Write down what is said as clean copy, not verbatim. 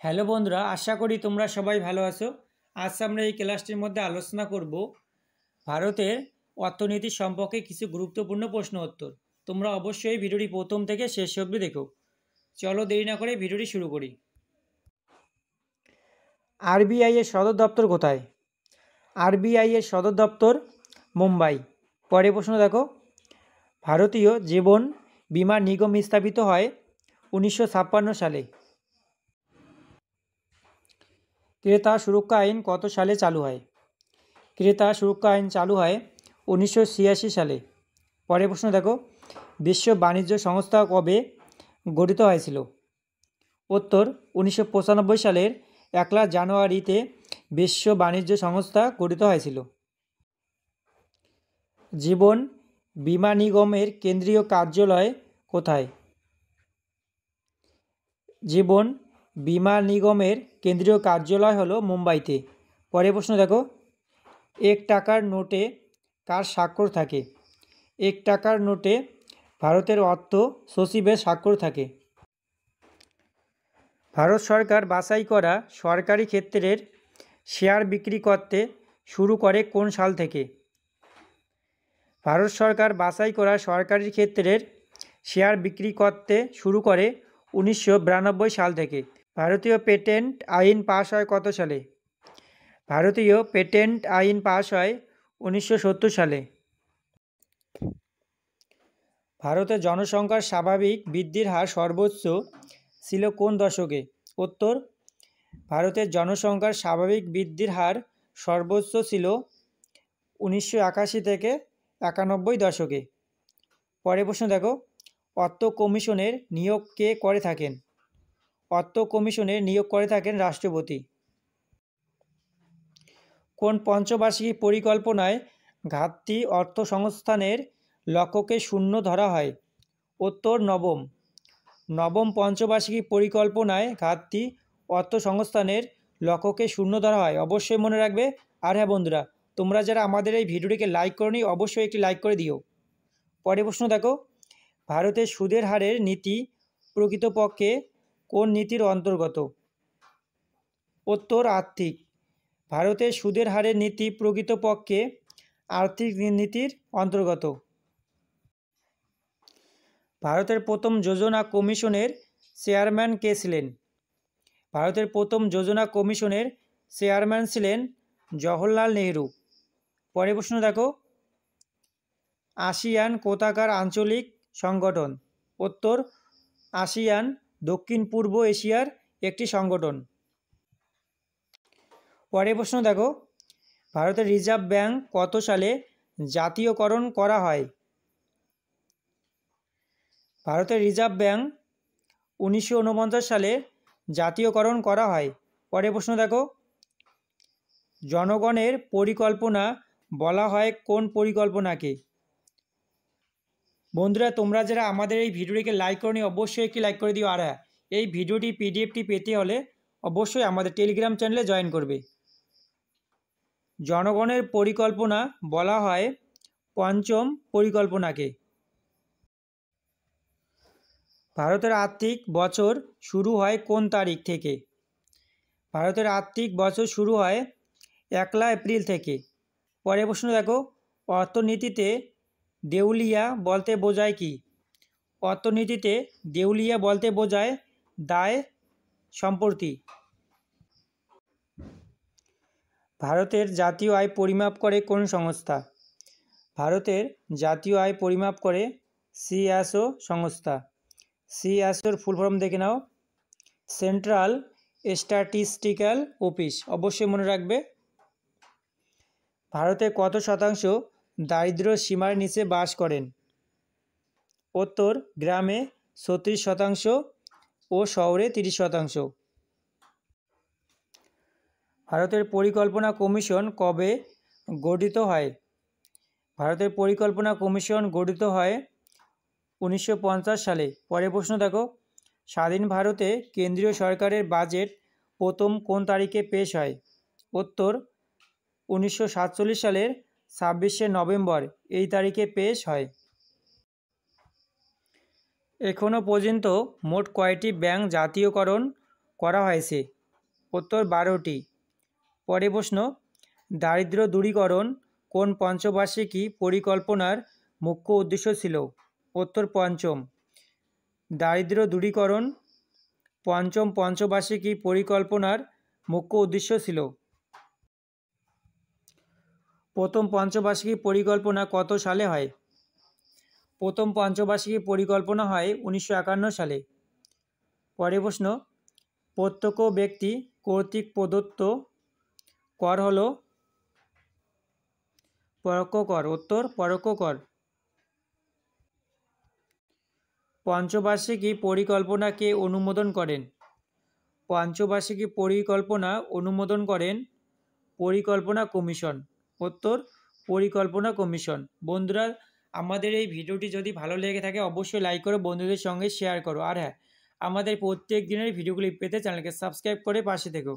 Hello বন্ধুরা, আশা করি তোমরা সবাই ভালো আছো। আজ আমরা এই ক্লাসটির মধ্যে আলোচনা করব ভারতের অর্থনীতি সম্পর্কে কিছু গুরুত্বপূর্ণ প্রশ্ন উত্তর। তোমরা অবশ্যই ভিডিওটি প্রথম থেকে শেষ অবধি দেখো। চলো দেরি না করে ভিডিওটি শুরু করি। আরবিআই এর সদর দপ্তর কোথায়? আরবিআই এর সদর দপ্তর মুম্বাই। পরের প্রশ্ন দেখো, ভারতীয় জীবন বীমা নিগম স্থাপিত হয় 1956 সালে। ক্রেতা সুরক্ষা আইন কত সালে চালু হয়? ক্রেতা সুরক্ষা আইন চালু হয় 1986 সালে। পরের প্রশ্ন দেখো, বিশ্ব বাণিজ্য সংস্থা কবে গঠিত হয়েছিল? উত্তর 1995 সালের 1 জানুয়ারিতে বিশ্ব বাণিজ্য সংস্থা গঠিত হয়েছিল। জীবন বীমা নিগমের কেন্দ্রীয় কার্যালয় কোথায়? জীবন বীমা নিগমের কেন্দ্রীয় কার্যালয় হলো মুম্বাইতে। পরের প্রশ্ন দেখো, 1 টাকার নোটে কার স্বাক্ষর থাকে? 1 টাকার নোটে ভারতের অর্থ সচিবের স্বাক্ষর থাকে। ভারত সরকার বাছাই করা সরকারি ক্ষেত্রের শেয়ার বিক্রি করতে শুরু করে কোন সাল থেকে? ভারত সরকার বাছাই করা সরকারি ক্ষেত্রের শেয়ার বিক্রি করতে শুরু করে 1992 সাল থেকে। ভারতীয় পেটেন্ট আইন পাশ হয় কত সালে? ভারতীয় পেটেন্ট আইন পাশ হয় 1970 সালে। ভারতের জনসংখ্যার স্বাভাবিক বৃদ্ধির হার সর্বোচ্চ ছিল কোন দশকে? উত্তর, ভারতের জনসংখ্যার স্বাভাবিক বৃদ্ধির হার সর্বোচ্চ ছিল 1981 থেকে 91 দশকে। পরের প্রশ্ন দেখো, অর্থ কমিশনের নিয়োগ কে করে থাকেন? অর্থ কমিশনের নিয়োগ করে থাকেন রাষ্ট্রপতি। কোন পঞ্চবার্ষিকী পরিকল্পনায় ঘাটতি অর্থসংস্থানের লক্ষ্যকে শূন্য ধরা হয়? উত্তর, নবম পঞ্চবার্ষিকী পরিকল্পনায় ঘাটতি অর্থসংস্থানের লক্ষ্যকে শূন্য ধরা হয়। অবশ্যই মনে রাখবে। আর হ্যাঁ বন্ধুরা, তোমরা যারা আমাদের এই ভিডিওটিকে লাইক করোনি অবশ্যই একটি লাইক করে দিও। পরের প্রশ্ন দেখো, ভারতের সুদের হারের নীতি প্রকৃতপক্ষে কোন নীতির অন্তর্গত? উত্তর, আর্থিক। ভারতের সুদের হারের নীতি প্রকৃতপক্ষে আর্থিক নীতির অন্তর্গত। ভারতের প্রথম যোজনা কমিশনের চেয়ারম্যান কে ছিলেন? ভারতের প্রথম যোজনা কমিশনের চেয়ারম্যান ছিলেন জওহরলাল নেহরু। পরের প্রশ্ন দেখো, আসিয়ান কোথাকার আঞ্চলিক সংগঠন? উত্তর, আসিয়ান দক্ষিণ পূর্ব এশিয়ার একটি সংগঠন। পরের প্রশ্ন দেখো, ভারতের রিজার্ভ ব্যাংক কত সালে জাতীয়করণ করা হয়? ভারতের রিজার্ভ ব্যাংক 1949 সালে জাতীয়করণ করা হয়। পরের প্রশ্ন দেখো, জনগণের পরিকল্পনা বলা হয় কোন পরিকল্পনাকে? বন্ধুরা, তোমরা যারা আমাদের এই ভিডিওটিকে লাইক করনি অবশ্যই একটি লাইক করে দিও। আর হ্যাঁ, এই ভিডিওটি পিডিএফটি পেতে হলে অবশ্যই আমাদের টেলিগ্রাম চ্যানেলে জয়েন করবে। জনগণের পরিকল্পনা বলা হয় পঞ্চম পরিকল্পনাকে। ভারতের আর্থিক বছর শুরু হয় কোন তারিখ থেকে? ভারতের আর্থিক বছর শুরু হয় 1 এপ্রিল থেকে। পরের প্রশ্ন দেখো, অর্থনীতিতে দেউলিয়া বলতে বোঝায় কি? অর্থনীতিতে দেউলিয়া বলতে বোঝায় দায় সম্পত্তি। ভারতের জাতীয় আয় পরিমাপ করে কোন সংস্থা? ভারতের জাতীয় আয় পরিমাপ করে সিএসও সংস্থা। সিএসওর ফুল ফর্ম দেখে নাও, সেন্ট্রাল স্ট্যাটিস্টিক্যাল অফিস। অবশ্যই মনে রাখবে। ভারতে কত শতাংশ দারিদ্র্য সীমার নিচে বাস করেন? উত্তর, গ্রামে 36% ও শহরে 30%। ভারতের পরিকল্পনা কমিশন কবে গঠিত হয়? ভারতের পরিকল্পনা কমিশন গঠিত হয় 1950 সালে। পরের প্রশ্ন দেখো, স্বাধীন ভারতে কেন্দ্রীয় সরকারের বাজেট প্রথম কোন তারিখে পেশ হয়? উত্তর, 1947 সালের 26শে নভেম্বর এই তারিখে পেশ হয়। এখনও পর্যন্ত মোট কয়টি ব্যাংক জাতীয়করণ করা হয়েছে? উত্তর 12টি। পরের প্রশ্ন, দারিদ্র্য দূরীকরণ কোন পঞ্চবার্ষিকী পরিকল্পনার মুখ্য উদ্দেশ্য ছিল? উত্তর পঞ্চম। দারিদ্র্য দূরীকরণ পঞ্চম পঞ্চবার্ষিকী পরিকল্পনার মুখ্য উদ্দেশ্য ছিল। প্রথম পঞ্চবার্ষিকী পরিকল্পনা কত সালে হয়? প্রথম পঞ্চবার্ষিকী পরিকল্পনা হয় 1951 সালে। পরের প্রশ্ন, প্রত্যক্ষ ব্যক্তি কর্তৃক প্রদত্ত কর হল পরোক্ষ কর। উত্তর পরোক্ষ কর। পঞ্চবার্ষিকী পরিকল্পনা কে অনুমোদন করেন? পঞ্চবার্ষিকী পরিকল্পনা অনুমোদন করেন পরিকল্পনা কমিশন। উত্তর পরিকল্পনা কমিশন। বন্ধুরা, আমাদের এই ভিডিওটি যদি ভালো লেগে থাকে অবশ্যই লাইক করো, বন্ধুদের সঙ্গে শেয়ার করো। আর হ্যাঁ, আমাদের প্রত্যেক দিনের ভিডিওগুলি পেতে চ্যানেলকে সাবস্ক্রাইব করে পাশে থেকো।